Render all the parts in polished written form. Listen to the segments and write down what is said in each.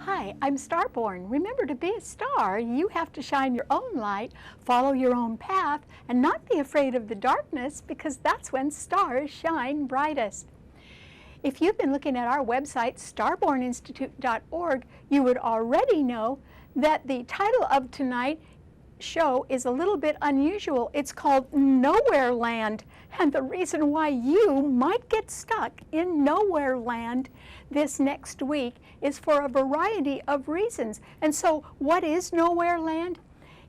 Hi, I'm Starborn. Remember, to be a star, you have to shine your own light, follow your own path, and not be afraid of the darkness, because that's when stars shine brightest. If you've been looking at our website, starborninstitute.org, you would already know that the title of tonight's show is a little bit unusual. It's called Nowhere Land, and the reason why you might get stuck in Nowhere Land this next week is for a variety of reasons. And so what is Nowhere Land?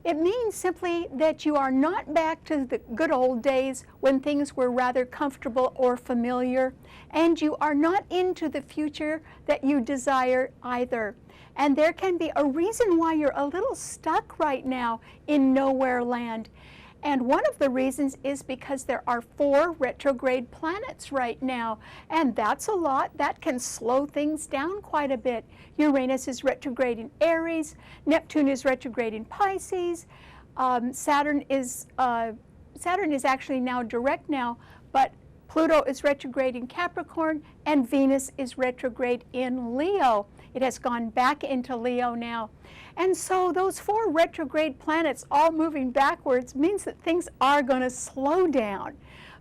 It means simply that you are not back to the good old days when things were rather comfortable or familiar, and you are not into the future that you desire either. And there can be a reason why you're a little stuck right now in Nowhere Land. And one of the reasons is because there are 4 retrograde planets right now, and that's a lot. That can slow things down quite a bit. Uranus is retrograde in Aries, Neptune is retrograde in Pisces, Saturn is actually now direct now, but Pluto is retrograde in Capricorn, and Venus is retrograde in Leo. It has gone back into Leo now. And so those 4 retrograde planets all moving backwards means that things are going to slow down.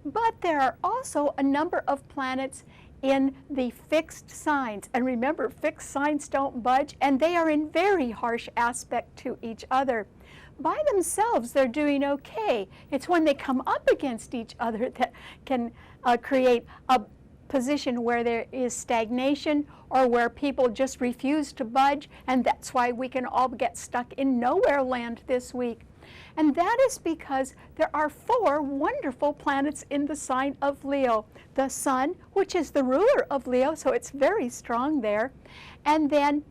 But there are also a number of planets in the fixed signs. And remember, fixed signs don't budge, and they are in very harsh aspect to each other. By themselves, they're doing okay. It's when they come up against each other that can create a position where there is stagnation or where people just refuse to budge, and that's why we can all get stuck in Nowhere Land this week. And that is because there are 4 wonderful planets in the sign of Leo. The Sun, which is the ruler of Leo, so it's very strong there. And then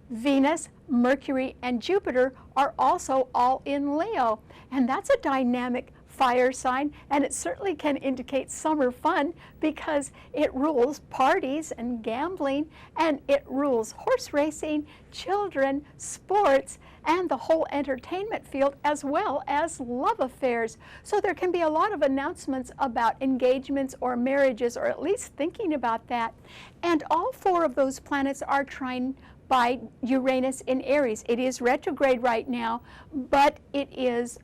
Venus, Mercury, and Jupiter are also all in Leo. And that's a dynamic fire sign, and it certainly can indicate summer fun because it rules parties and gambling, and it rules horse racing, children, sports, and the whole entertainment field, as well as love affairs. So there can be a lot of announcements about engagements or marriages, or at least thinking about that. And all 4 of those planets are trine by Uranus in Aries. It is retrograde right now, but it is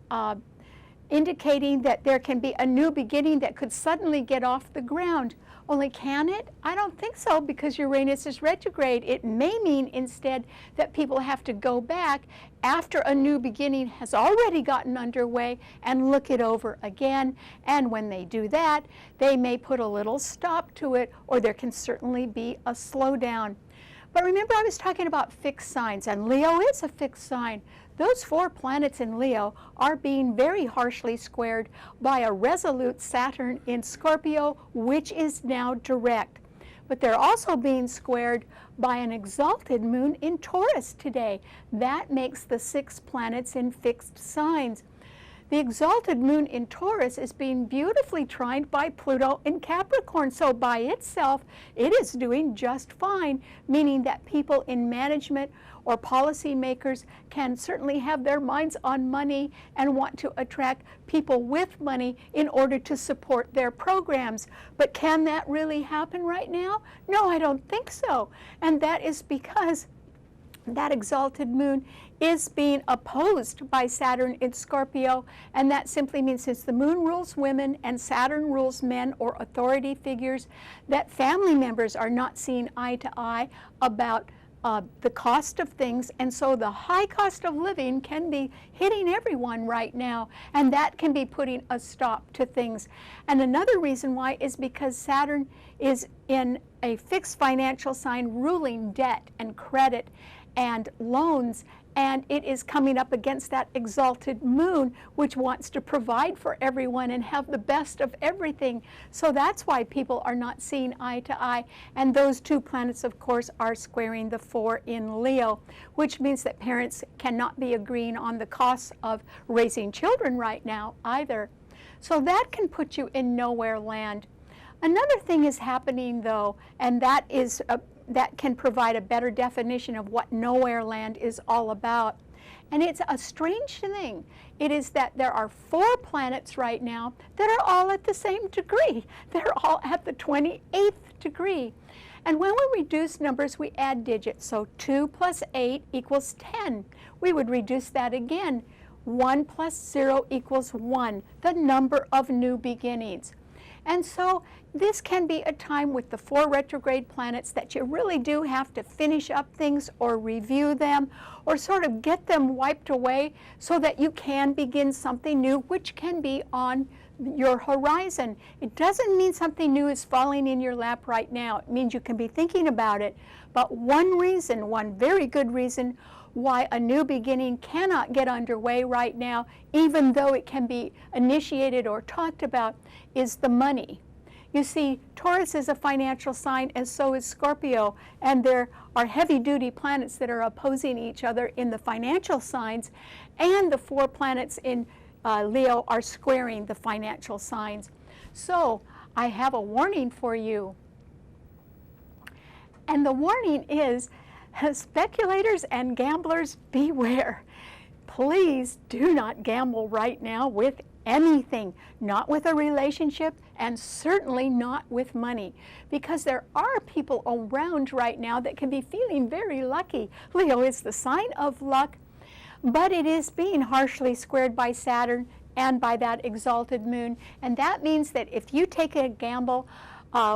indicating that there can be a new beginning that could suddenly get off the ground. Only can it? I don't think so, because Uranus is retrograde. It may mean instead that people have to go back after a new beginning has already gotten underway and look it over again. And when they do that, they may put a little stop to it, or there can certainly be a slowdown. But remember, I was talking about fixed signs, and Leo is a fixed sign. Those 4 planets in Leo are being very harshly squared by a resolute Saturn in Scorpio, which is now direct. But they're also being squared by an exalted moon in Taurus today. That makes the 6 planets in fixed signs. The exalted moon in Taurus is being beautifully trined by Pluto in Capricorn. So by itself, it is doing just fine, meaning that people in management or policymakers can certainly have their minds on money and want to attract people with money in order to support their programs. But can that really happen right now? No, I don't think so. And that is because that exalted moon is being opposed by Saturn in Scorpio, and that simply means, since the moon rules women and Saturn rules men or authority figures, that family members are not seeing eye to eye about the cost of things, and so the high cost of living can be hitting everyone right now, and that can be putting a stop to things. And another reason why is because Saturn is in a fixed financial sign ruling debt and credit and loans, and it is coming up against that exalted moon, which wants to provide for everyone and have the best of everything. So that's why people are not seeing eye to eye. And those 2 planets, of course, are squaring the 4 in Leo, which means that parents cannot be agreeing on the costs of raising children right now either. So that can put you in Nowhere Land. Another thing is happening, though, and that can provide a better definition of what Nowhere Land is all about. And it's a strange thing. It is that there are 4 planets right now that are all at the same degree. They're all at the 28th degree. And when we reduce numbers, we add digits. So 2 plus 8 equals 10. We would reduce that again. 1 plus 0 equals 1, the number of new beginnings. And so this can be a time with the 4 retrograde planets that you really do have to finish up things or review them or sort of get them wiped away so that you can begin something new, which can be on your horizon. It doesn't mean something new is falling in your lap right now. It means you can be thinking about it. But one reason, one very good reason, why a new beginning cannot get underway right now, even though it can be initiated or talked about, is the money. You see, Taurus is a financial sign, and so is Scorpio, and there are heavy-duty planets that are opposing each other in the financial signs, and the 4 planets in Leo are squaring the financial signs. So I have a warning for you. And the warning is, speculators and gamblers, beware. Please do not gamble right now with anything, not with a relationship, and certainly not with money, because there are people around right now that can be feeling very lucky. Leo is the sign of luck, but it is being harshly squared by Saturn and by that exalted moon, and that means that if you take a gamble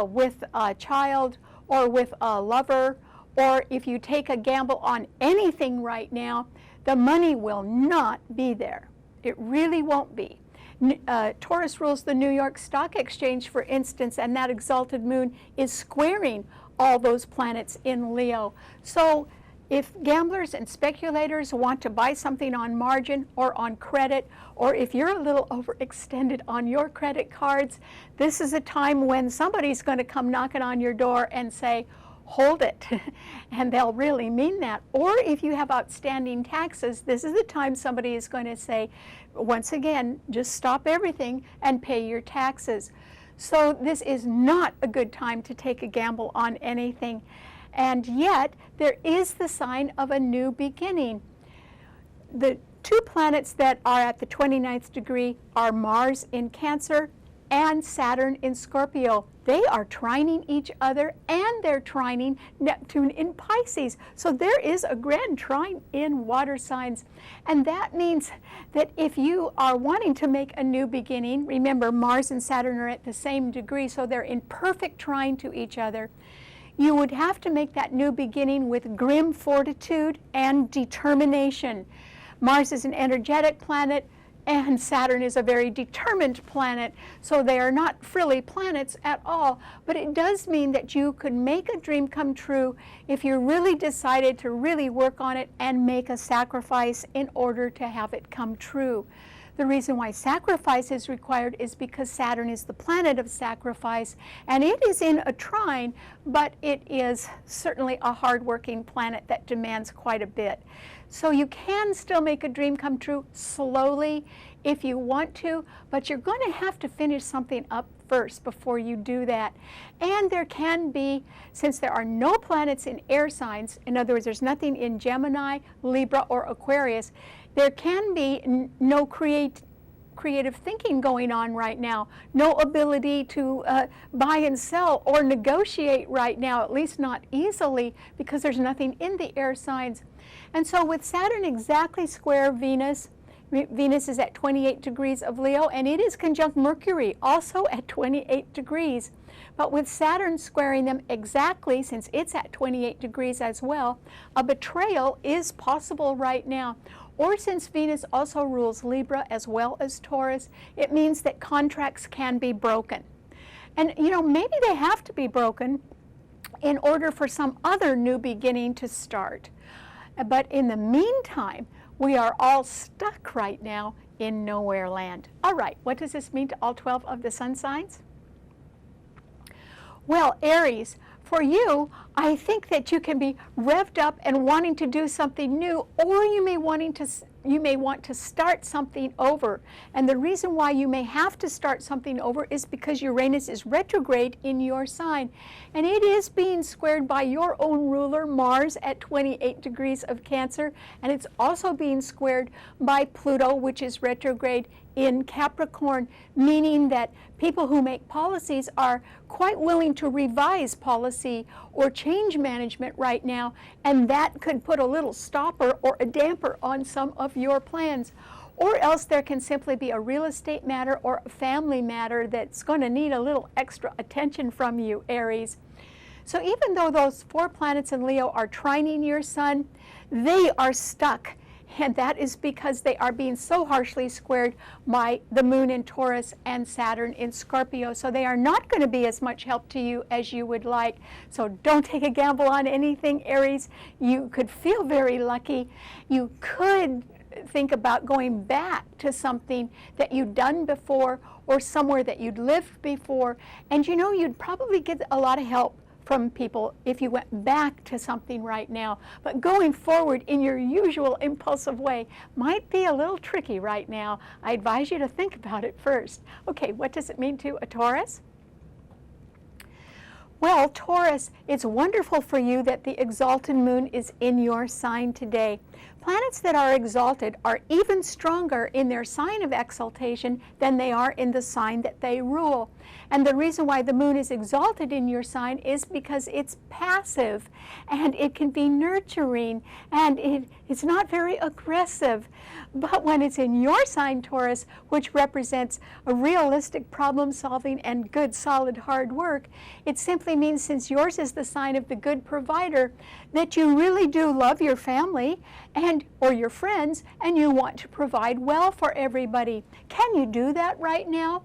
with a child or with a lover, or if you take a gamble on anything right now, the money will not be there. It really won't be. Taurus rules the New York Stock Exchange, for instance, and that exalted moon is squaring all those planets in Leo. So if gamblers and speculators want to buy something on margin or on credit, or if you're a little overextended on your credit cards, this is a time when somebody's going to come knocking on your door and say, hold it, and they'll really mean that. Or if you have outstanding taxes, this is the time somebody is going to say, once again, just stop everything and pay your taxes. So this is not a good time to take a gamble on anything. And yet, there is the sign of a new beginning. The 2 planets that are at the 29th degree are Mars in Cancer and Saturn in Scorpio. They are trining each other, and they're trining Neptune in Pisces. So there is a grand trine in water signs. And that means that if you are wanting to make a new beginning, remember Mars and Saturn are at the same degree, so they're in perfect trine to each other. You would have to make that new beginning with grim fortitude and determination. Mars is an energetic planet, and Saturn is a very determined planet, so they are not frilly planets at all. But it does mean that you could make a dream come true if you really decided to really work on it and make a sacrifice in order to have it come true. The reason why sacrifice is required is because Saturn is the planet of sacrifice, and it is in a trine, but it is certainly a hard-working planet that demands quite a bit. So you can still make a dream come true slowly if you want to, but you're going to have to finish something up first before you do that. And there can be, since there are no planets in air signs, in other words, there's nothing in Gemini, Libra, or Aquarius, there can be no creative thinking going on right now, no ability to buy and sell or negotiate right now, at least not easily, because there's nothing in the air signs. And so with Saturn exactly square Venus, Venus is at 28 degrees of Leo, and it is conjunct Mercury, also at 28 degrees. But with Saturn squaring them exactly, since it's at 28 degrees as well, a betrayal is possible right now. Or since Venus also rules Libra as well as Taurus, it means that contracts can be broken. And you know, maybe they have to be broken in order for some other new beginning to start. But in the meantime, we are all stuck right now in nowhere land. All right, what does this mean to all 12 of the sun signs? Well, Aries, For you, I think that you can be revved up and wanting to do something new, or you may want to start something over. And the reason why you may have to start something over is because Uranus is retrograde in your sign. And it is being squared by your own ruler, Mars, at 28 degrees of Cancer. And it's also being squared by Pluto, which is retrograde in Capricorn, meaning that people who make policies are quite willing to revise policy or change management right now, and that could put a little stopper or a damper on some of your plans. Or else there can simply be a real estate matter or a family matter that's going to need a little extra attention from you, Aries. So even though those 4 planets in Leo are trining your sun, they are stuck. And that is because they are being so harshly squared by the moon in Taurus and Saturn in Scorpio. So they are not going to be as much help to you as you would like. So don't take a gamble on anything, Aries. You could feel very lucky. You could think about going back to something that you'd done before or somewhere that you'd lived before. And you know, you'd probably get a lot of help from people if you went back to something right now. But going forward in your usual impulsive way might be a little tricky right now. I advise you to think about it first. Okay, what does it mean to a Taurus? Well, Taurus, it's wonderful for you that the exalted moon is in your sign today. Planets that are exalted are even stronger in their sign of exaltation than they are in the sign that they rule. And the reason why the moon is exalted in your sign is because it's passive and it can be nurturing and it's not very aggressive. But when it's in your sign, Taurus, which represents a realistic problem solving and good, solid, hard work, it simply means, since yours is the sign of the good provider, that you really do love your family or your friends, and you want to provide well for everybody. Can you do that right now?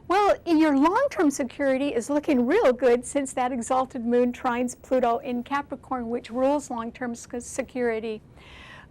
Well, your long-term security is looking real good since that exalted moon trines Pluto in Capricorn, which rules long-term security.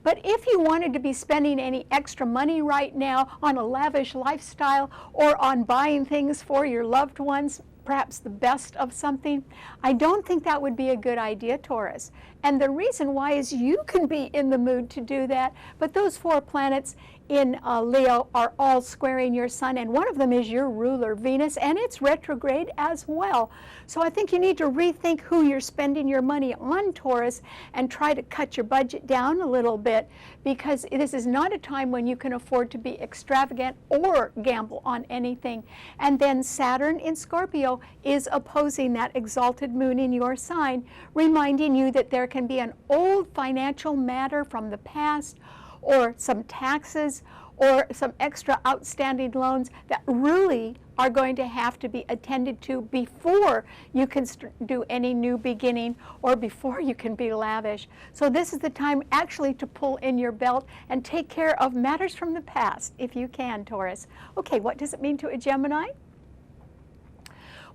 But if you wanted to be spending any extra money right now on a lavish lifestyle or on buying things for your loved ones, perhaps the best of something, I don't think that would be a good idea, Taurus. And the reason why is you can be in the mood to do that, but those 4 planets in Leo are all squaring your sun, and one of them is your ruler, Venus, and it's retrograde as well. So I think you need to rethink who you're spending your money on, Taurus, and try to cut your budget down a little bit, because this is not a time when you can afford to be extravagant or gamble on anything. And then Saturn in Scorpio is opposing that exalted moon in your sign, reminding you that there can be an old financial matter from the past, or some taxes, or some extra outstanding loans that really are going to have to be attended to before you can do any new beginning or before you can be lavish. So this is the time actually to pull in your belt and take care of matters from the past if you can, Taurus. Okay, what does it mean to a Gemini?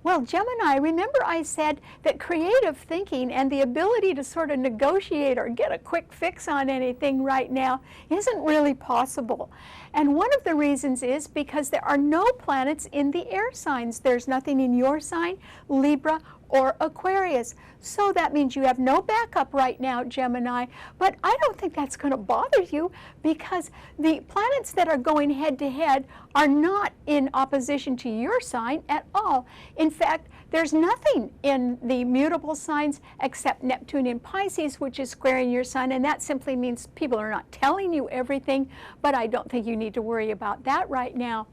Well, Gemini, remember I said that creative thinking and the ability to sort of negotiate or get a quick fix on anything right now isn't really possible. And one of the reasons is because there are no planets in the air signs. There's nothing in your sign, Libra, or Aquarius. So that means you have no backup right now, Gemini. But I don't think that's going to bother you, because the planets that are going head to head are not in opposition to your sign at all. In fact, there's nothing in the mutable signs except Neptune in Pisces, which is squaring your sun, and that simply means people are not telling you everything, but I don't think you need to worry about that right now.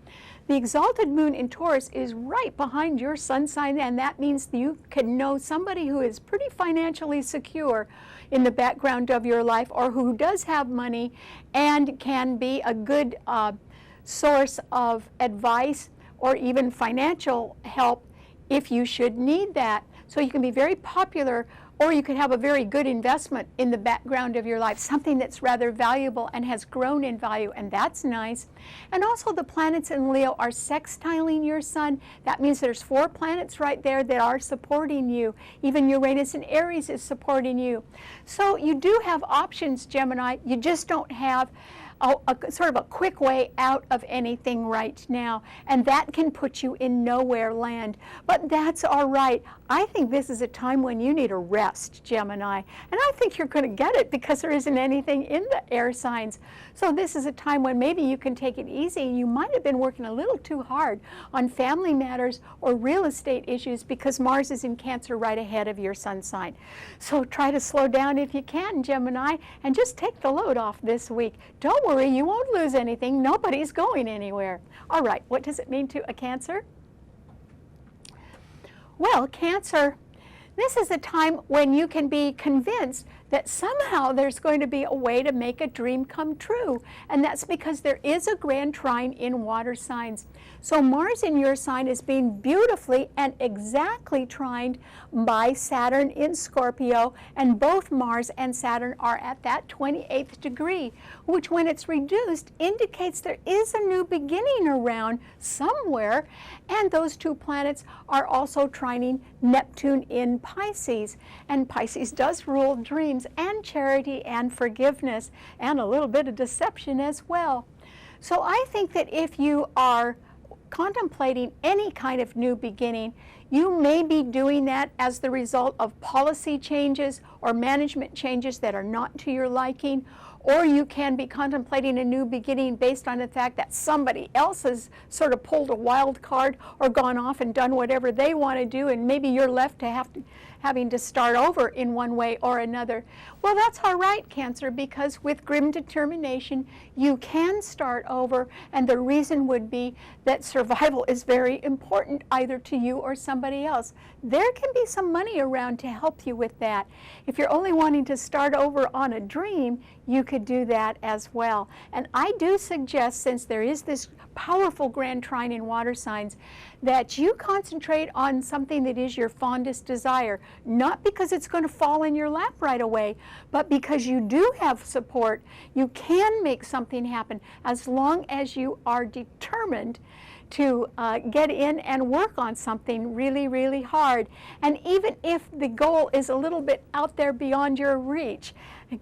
The exalted moon in Taurus is right behind your sun sign, and that means you can know somebody who is pretty financially secure in the background of your life, or who does have money and can be a good source of advice or even financial help if you should need that. So you can be very popular, or you could have a very good investment in the background of your life, something that's rather valuable and has grown in value, and that's nice. And also the planets in Leo are sextiling your sun. That means there's 4 planets right there that are supporting you. Even Uranus in Aries is supporting you. So you do have options, Gemini. You just don't have a sort of a quick way out of anything right now, and that can put you in nowhere land. But that's all right. I think this is a time when you need a rest, Gemini, and I think you're going to get it because there isn't anything in the air signs. So this is a time when maybe you can take it easy. You might have been working a little too hard on family matters or real estate issues because Mars is in Cancer right ahead of your sun sign. So try to slow down if you can, Gemini, and just take the load off this week. Don't worry, you won't lose anything. Nobody's going anywhere. All right, what does it mean to a Cancer? Well, Cancer, this is a time when you can be convinced that somehow there's going to be a way to make a dream come true. And that's because there is a grand trine in water signs. So Mars in your sign is being beautifully and exactly trined by Saturn in Scorpio, and both Mars and Saturn are at that 28th degree, which when it's reduced indicates there is a new beginning around somewhere, and those two planets are also trining Neptune in Pisces, and Pisces does rule dreams and charity and forgiveness and a little bit of deception as well. So I think that if you are contemplating any kind of new beginning, you may be doing that as the result of policy changes or management changes that are not to your liking, or you can be contemplating a new beginning based on the fact that somebody else has sort of pulled a wild card or gone off and done whatever they want to do, and maybe you're left to having to start over in one way or another. Well, that's all right, Cancer, because with grim determination, you can start over, and the reason would be that survival is very important either to you or somebody else. There can be some money around to help you with that. If you're only wanting to start over on a dream, you could do that as well. And I do suggest, since there is this powerful grand trine in water signs, that you concentrate on something that is your fondest desire, not because it's going to fall in your lap right away, but because you do have support. You can make something happen as long as you are determined to get in and work on something really, really hard. And even if the goal is a little bit out there beyond your reach,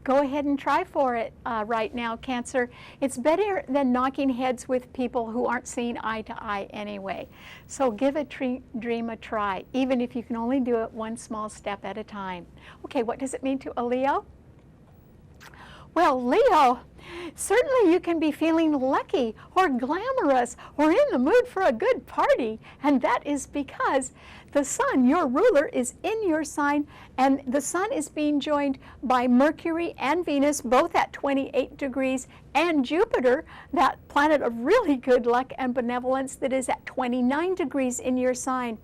go ahead and try for it right now, Cancer. It's better than knocking heads with people who aren't seeing eye to eye anyway. So give a dream a try, even if you can only do it one small step at a time. Okay, what does it mean to a Leo? Well, Leo, certainly you can be feeling lucky or glamorous or in the mood for a good party, and that is because the sun, your ruler, is in your sign, and the sun is being joined by Mercury and Venus, both at 28 degrees, and Jupiter, that planet of really good luck and benevolence, that is at 29 degrees in your sign.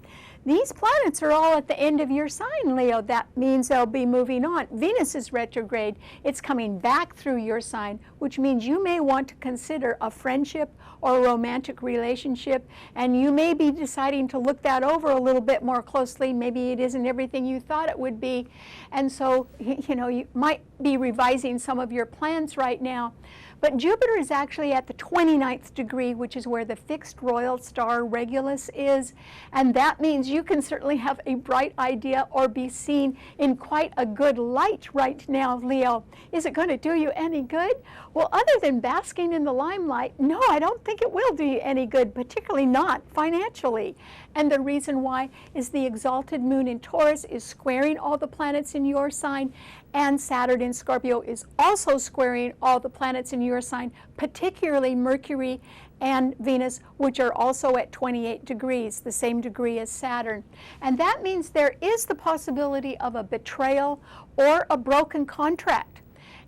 These planets are all at the end of your sign, Leo. That means they'll be moving on. Venus is retrograde. It's coming back through your sign, which means you may want to consider a friendship or a romantic relationship, and you may be deciding to look that over a little bit more closely. Maybe it isn't everything you thought it would be, and so you might be revising some of your plans right now. But Jupiter is actually at the 29th degree, which is where the fixed royal star Regulus is, and that means you can certainly have a bright idea or be seen in quite a good light right now, Leo. Is it going to do you any good? Well, other than basking in the limelight, no, I don't think it will do you any good, particularly not financially. And the reason why is the exalted moon in Taurus is squaring all the planets in your sign, and Saturn in Scorpio is also squaring all the planets in your sign, particularly Mercury and Venus, which are also at 28 degrees, the same degree as Saturn. And that means there is the possibility of a betrayal or a broken contract.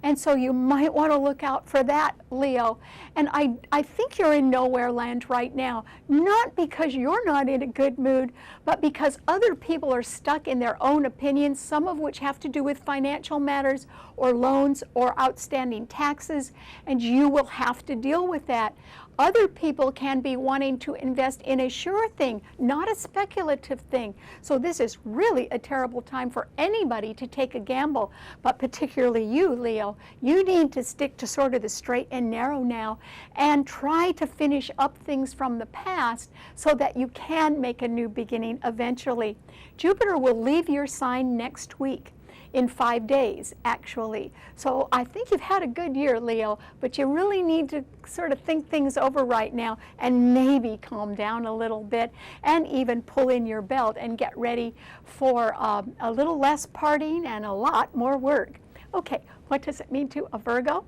And so you might want to look out for that, Leo. And I think you're in nowhere land right now, not because you're not in a good mood, but because other people are stuck in their own opinions, some of which have to do with financial matters or loans or outstanding taxes, and you will have to deal with that. Other people can be wanting to invest in a sure thing, not a speculative thing. So this is really a terrible time for anybody to take a gamble, but particularly you, Leo. You need to stick to sort of the straight and narrow now and try to finish up things from the past so that you can make a new beginning eventually. Jupiter will leave your sign next week. in 5 days, actually. So I think you've had a good year, Leo, but you really need to sort of think things over right now and maybe calm down a little bit and even pull in your belt and get ready for a little less partying and a lot more work. Okay, what does it mean to a Virgo?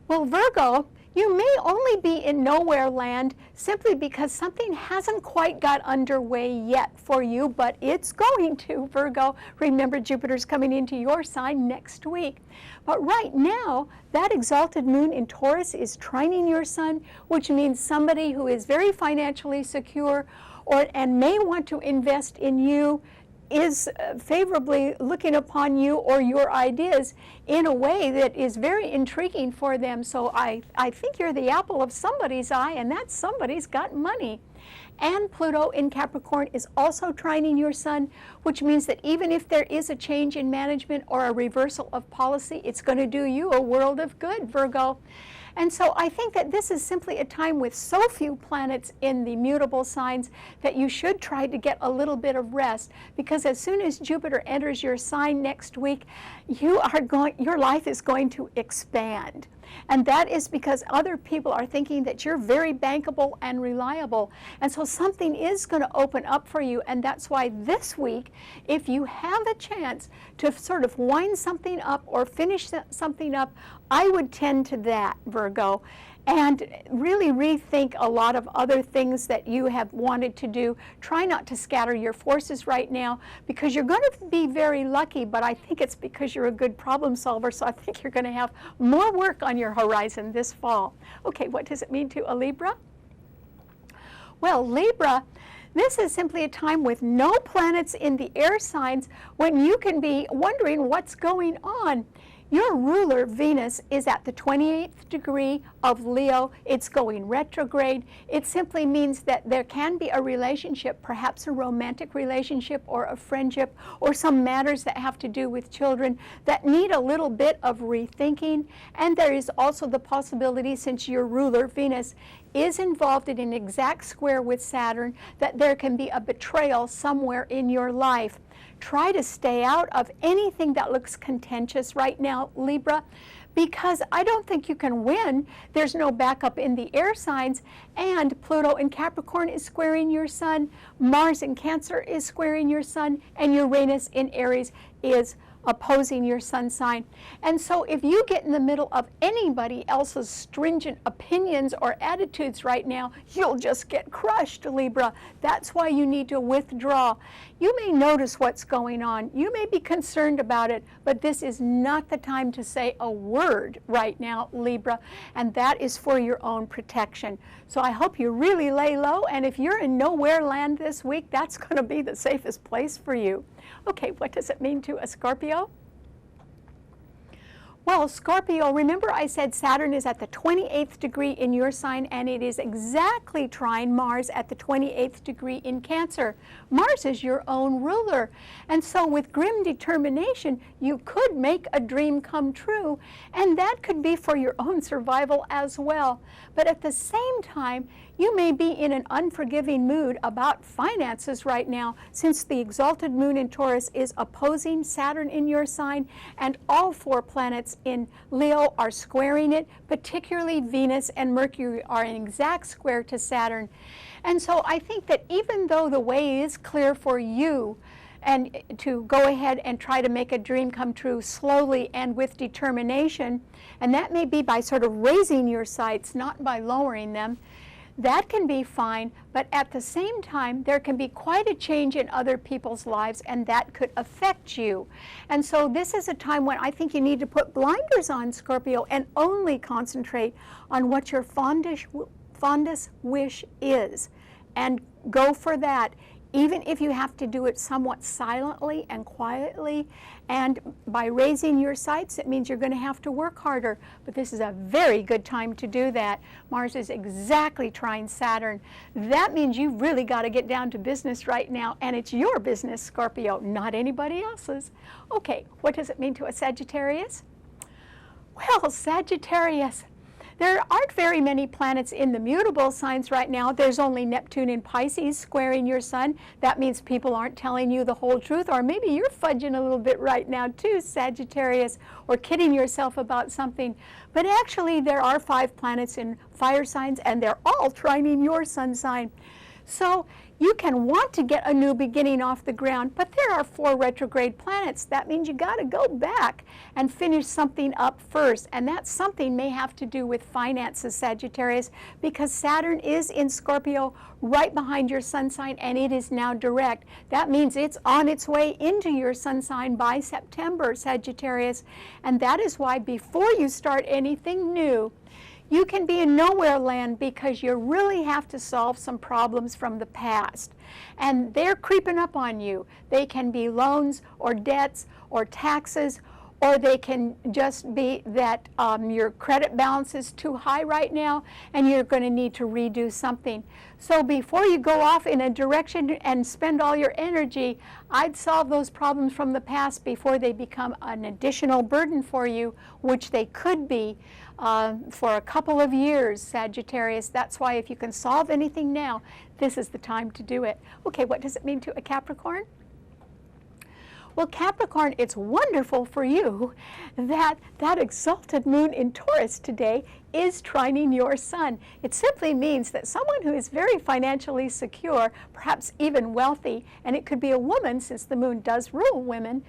Well, Virgo, you may only be in nowhere land simply because something hasn't quite got underway yet for you, but it's going to, Virgo. Remember, Jupiter's coming into your sign next week. But right now, that exalted moon in Taurus is trining your sun, which means somebody who is very financially secure and may want to invest in you is favorably looking upon you or your ideas in a way that is very intriguing for them. So I think you're the apple of somebody's eye, and that somebody's got money. And Pluto in Capricorn is also trining your sun, which means that even if there is a change in management or a reversal of policy, it's going to do you a world of good, Virgo. And so I think that this is simply a time with so few planets in the mutable signs that you should try to get a little bit of rest, because as soon as Jupiter enters your sign next week, your life is going to expand. And that is because other people are thinking that you're very bankable and reliable. And so something is going to open up for you. And that's why this week, if you have a chance to sort of wind something up or finish something up, I would tend to that, Virgo. And really rethink a lot of other things that you have wanted to do. Try not to scatter your forces right now, because you're going to be very lucky, but I think it's because you're a good problem solver, so I think you're going to have more work on your horizon this fall. Okay, what does it mean to a Libra? Well, Libra, this is simply a time with no planets in the air signs when you can be wondering what's going on. Your ruler, Venus, is at the 28th degree of Leo. It's going retrograde. It simply means that there can be a relationship, perhaps a romantic relationship or a friendship or some matters that have to do with children that need a little bit of rethinking. And there is also the possibility, since your ruler, Venus, is involved in an exact square with Saturn, that there can be a betrayal somewhere in your life. Try to stay out of anything that looks contentious right now, Libra, because I don't think you can win. There's no backup in the air signs, and Pluto in Capricorn is squaring your sun, Mars in Cancer is squaring your sun, and Uranus in Aries is opposing your sun sign. And so if you get in the middle of anybody else's stringent opinions or attitudes right now, you'll just get crushed, Libra. That's why you need to withdraw. You may notice what's going on. You may be concerned about it, but this is not the time to say a word right now, Libra, and that is for your own protection. So I hope you really lay low, and if you're in nowhere land this week, that's going to be the safest place for you. Okay, what does it mean to a Scorpio? Well, Scorpio, remember I said Saturn is at the 28th degree in your sign, and it is exactly trine Mars at the 28th degree in Cancer. Mars is your own ruler. And so with grim determination, you could make a dream come true, and that could be for your own survival as well. But at the same time, you may be in an unforgiving mood about finances right now, since the exalted moon in Taurus is opposing Saturn in your sign, and all 4 planets in Leo are squaring it, particularly Venus and Mercury are in exact square to Saturn. And so I think that even though the way is clear for you and to go ahead and try to make a dream come true slowly and with determination, and that may be by sort of raising your sights, not by lowering them, that can be fine, but at the same time, there can be quite a change in other people's lives, and that could affect you. And so this is a time when I think you need to put blinders on, Scorpio, and only concentrate on what your fondest wish is, and go for that, even if you have to do it somewhat silently and quietly. And by raising your sights, it means you're going to have to work harder. But this is a very good time to do that. Mars is exactly trine Saturn. That means you've really got to get down to business right now. And it's your business, Scorpio, not anybody else's. Okay, what does it mean to a Sagittarius? Well, Sagittarius, There aren't very many planets in the mutable signs right now. There's only Neptune in Pisces squaring your sun. That means people aren't telling you the whole truth, or maybe you're fudging a little bit right now too, Sagittarius, or kidding yourself about something. But actually there are 5 planets in fire signs, and they're all trining your sun sign. So you can want to get a new beginning off the ground, but there are 4 retrograde planets. That means you got to go back and finish something up first, and that something may have to do with finances, Sagittarius, because Saturn is in Scorpio right behind your sun sign, and it is now direct. That means it's on its way into your sun sign by September, Sagittarius, and that is why before you start anything new, you can be in nowhere land, because you really have to solve some problems from the past. And they're creeping up on you. They can be loans or debts or taxes, or they can just be that your credit balance is too high right now and you're going to need to redo something. So before you go off in a direction and spend all your energy, I'd solve those problems from the past before they become an additional burden for you, which they could be for a couple of years, Sagittarius. That's why if you can solve anything now, this is the time to do it. Okay, what does it mean to a Capricorn? Well, Capricorn, it's wonderful for you that that exalted moon in Taurus today is trining your sun. It simply means that someone who is very financially secure, perhaps even wealthy, and it could be a woman since the moon does rule women,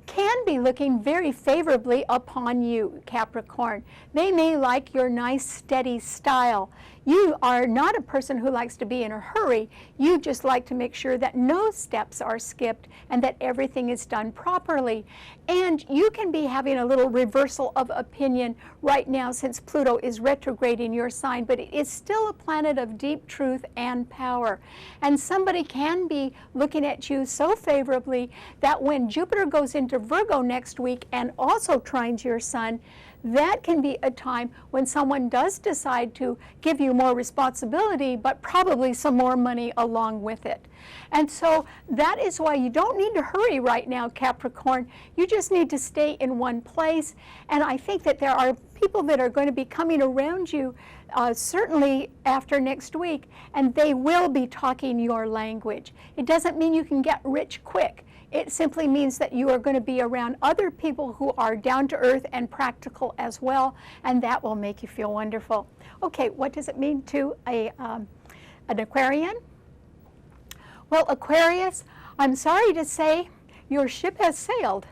can be looking very favorably upon you, Capricorn. They may like your nice, steady style. You are not a person who likes to be in a hurry. You just like to make sure that no steps are skipped and that everything is done properly. And you can be having a little reversal of opinion right now since Pluto is retrograde in your sign, but it is still a planet of deep truth and power. And somebody can be looking at you so favorably that when Jupiter goes into Virgo next week and also trines your sun, that can be a time when someone does decide to give you more responsibility, but probably some more money along with it. And so that is why you don't need to hurry right now, Capricorn. You just need to stay in one place. And I think that there are people that are going to be coming around you certainly after next week, and they will be talking your language. It doesn't mean you can get rich quick. It simply means that you are going to be around other people who are down to earth and practical as well, and that will make you feel wonderful. Okay, what does it mean to an Aquarian? Well, Aquarius, I'm sorry to say your ship has sailed.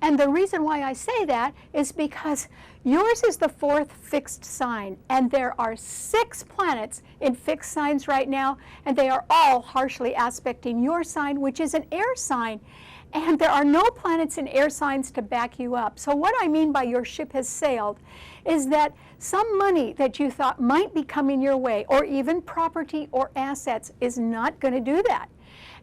And the reason why I say that is because yours is the 4th fixed sign, and there are 6 planets in fixed signs right now, and they are all harshly aspecting your sign, which is an air sign. And there are no planets in air signs to back you up. So what I mean by your ship has sailed is that some money that you thought might be coming your way, or even property or assets, is not going to do that.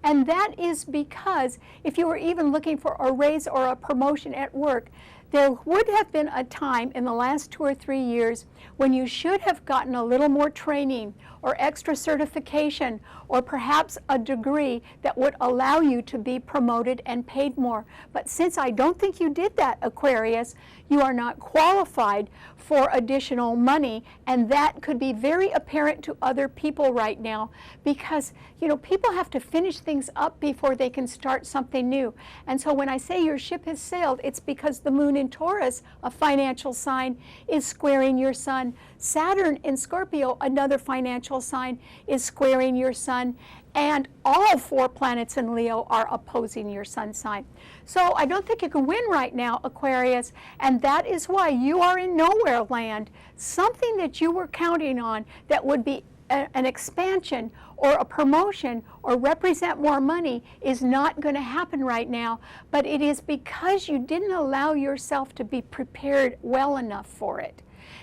And that is because if you were even looking for a raise or a promotion at work, there would have been a time in the last 2 or 3 years when you should have gotten a little more training or extra certification or perhaps a degree that would allow you to be promoted and paid more. But since I don't think you did that, Aquarius, you are not qualified for additional money, and that could be very apparent to other people right now because, you know, people have to finish things up before they can start something new. And so when I say your ship has sailed, it's because the moon in Taurus, a financial sign, is squaring your sun. Saturn in Scorpio, another financial sign, is squaring your sun, and all 4 planets in Leo are opposing your sun sign. So I don't think you can win right now, Aquarius, and that is why you are in nowhere land. Something that you were counting on that would be an expansion or a promotion or represent more money is not going to happen right now, but it is because you didn't allow yourself to be prepared well enough for it.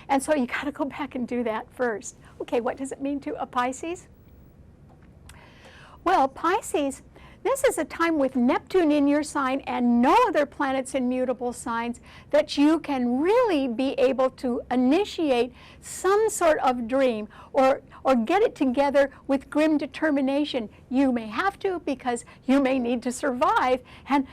And so you got to go back and do that first. Okay, what does it mean to a Pisces? Well, Pisces, this is a time with Neptune in your sign and no other planets in mutable signs that you can really be able to initiate some sort of dream or get it together with grim determination. You may have to because you may need to survive, and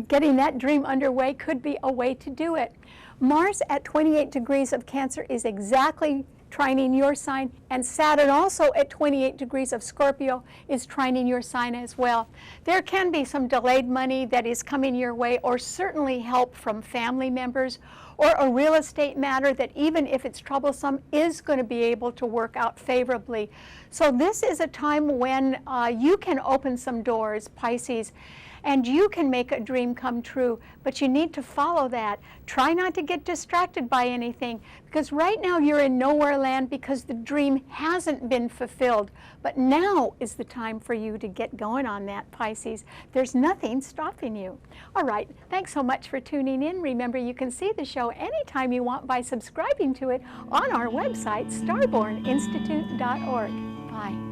getting that dream underway could be a way to do it. Mars at 28 degrees of Cancer is exactly trining your sign, and Saturn also at 28 degrees of Scorpio is trining your sign as well. There can be some delayed money that is coming your way, or certainly help from family members, or a real estate matter that, even if it's troublesome, is going to be able to work out favorably. So this is a time when you can open some doors, Pisces, and you can make a dream come true, but you need to follow that. Try not to get distracted by anything, because right now you're in nowhere land because the dream hasn't been fulfilled. But now is the time for you to get going on that, Pisces. There's nothing stopping you. All right, thanks so much for tuning in. Remember, you can see the show anytime you want by subscribing to it on our website, starborninstitute.org. Bye.